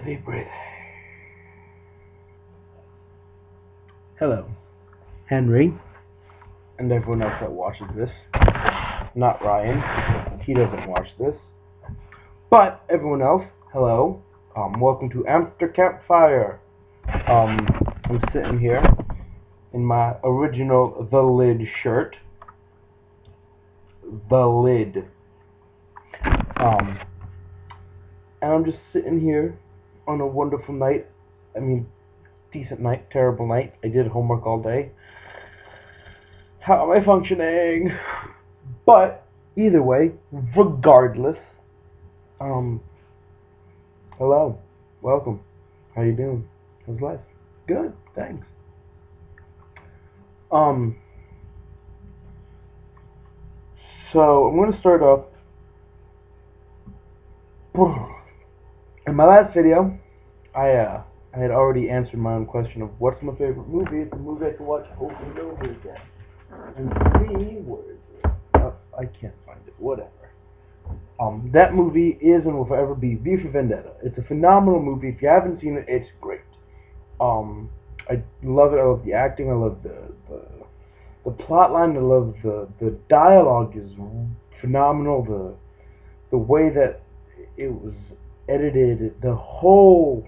Heavy breathing. Hello, Henry, and everyone else that watches this. Not Ryan. He doesn't watch this. But everyone else, hello. Welcome to After Campfire. I'm sitting here in my original The Lid shirt. The Lid. And I'm just sitting here on a wonderful night. I mean, decent night, terrible night. I did homework all day. How am I functioning? But either way, regardless, hello, welcome. How you doing? How's life? Good, thanks. So I'm gonna start off. In my last video, I had already answered my own question of what's my favorite movie. It's a movie I can watch over and over again. And for me, where is it? I can't find it. Whatever. That movie is and will forever be V for Vendetta. It's a phenomenal movie. If you haven't seen it, it's great. I love it. I love the acting. I love the plot line. I love the dialogue is phenomenal. The way that it was edited, the whole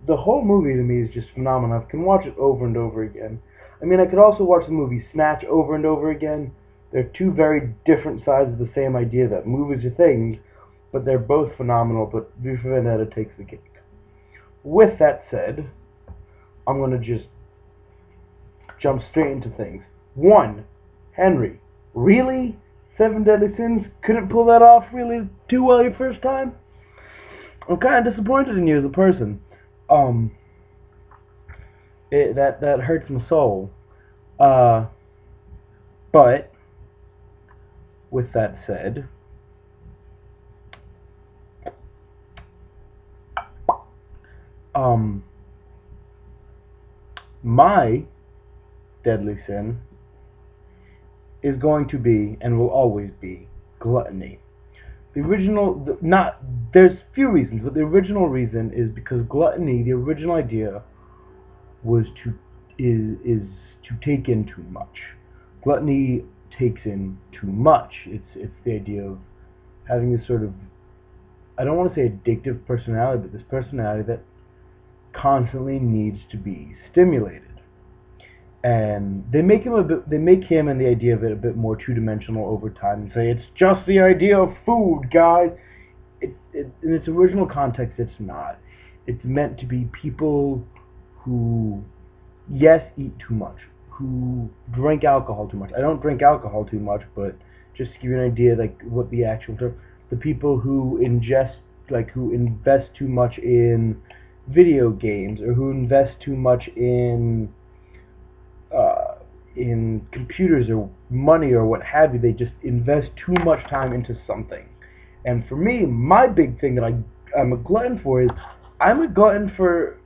movie to me is just phenomenal. I can watch it over and over again. I mean, I could also watch the movie Snatch over and over again. They're two very different sides of the same idea that movies are things, but they're both phenomenal, but V for Vendetta takes the cake. With that said, I'm going to just jump straight into things. 1. Henry. Really? 7 Deadly Sins? Couldn't pull that off really too well your first time? I'm kind of disappointed in you as a person. That hurts my soul. But with that said, my deadly sin is going to be and will always be gluttony. The original, there's few reasons, but the original reason is because gluttony, the original idea, was is to take in too much. Gluttony takes in too much. It's the idea of having this sort of, I don't want to say addictive personality, but this personality that constantly needs to be stimulated. And they make him and the idea of it a bit more two-dimensional over time, and say it's just the idea of food, guys. In its original context, it's not. It's meant to be people who, yes, eat too much, who drink alcohol too much. I don't drink alcohol too much, but just to give you an idea, like what the actual term, the people who who invest too much in video games, or who invest too much in computers or money or what have you. They just invest too much time into something. And for me, my big thing that I'm a glutton for is I'm a glutton for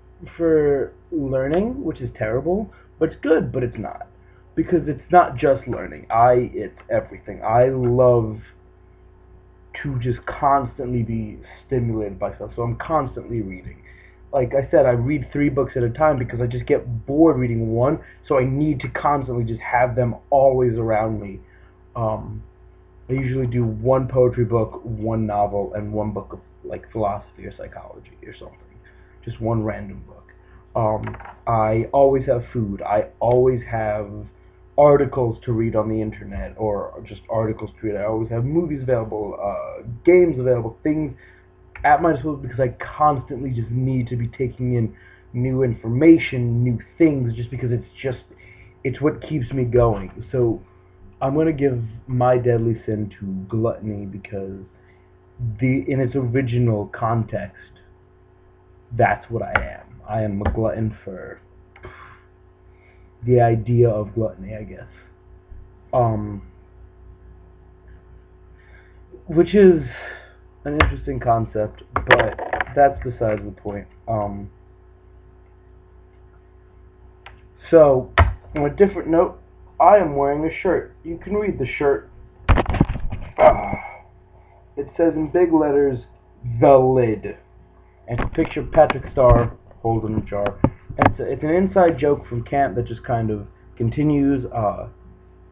learning, which is terrible, but it's good, but it's not. Because it's not just learning. It's everything. I love to just constantly be stimulated by stuff, so I'm constantly reading. Like I said, I read 3 books at a time because I just get bored reading one, so I need to constantly just have them always around me. I usually do 1 poetry book, 1 novel, and 1 book of like philosophy or psychology or something. Just 1 random book. I always have food. I always have articles to read on the internet, or just articles to read. I always have movies available, games available, things at my disposal, because I constantly just need to be taking in new information, new things, just because it's what keeps me going. So I'm going to give my deadly sin to gluttony, because in its original context, that's what I am. I am a glutton for the idea of gluttony, I guess. Which is an interesting concept, but that's besides the point. So, on a different note, I am wearing a shirt. You can read the shirt. It says in big letters, The Lid. and to picture Patrick Star holding a jar. And it's an inside joke from camp that just kind of continues.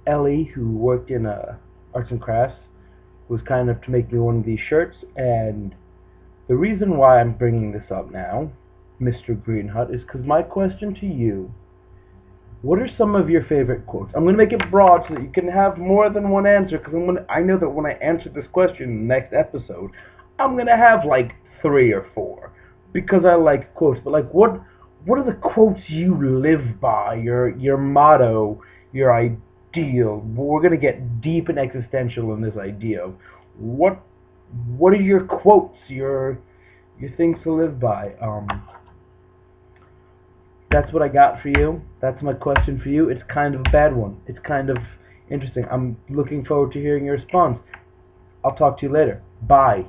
Ellie, who worked in arts and crafts, was kind enough to make me one of these shirts, and the reason why I'm bringing this up now, Mr. Green Hut, is because my question to you: what are some of your favorite quotes? I'm going to make it broad so that you can have more than one answer, because I know that when I answer this question in the next episode, I'm going to have like 3 or 4, because I like quotes. But like, what are the quotes you live by? Your motto, your ideal. We're going to get deep and existential in this idea. What are your quotes? Your things to live by? That's what I got for you. That's my question for you. It's kind of a bad one. It's kind of interesting. I'm looking forward to hearing your response. I'll talk to you later. Bye.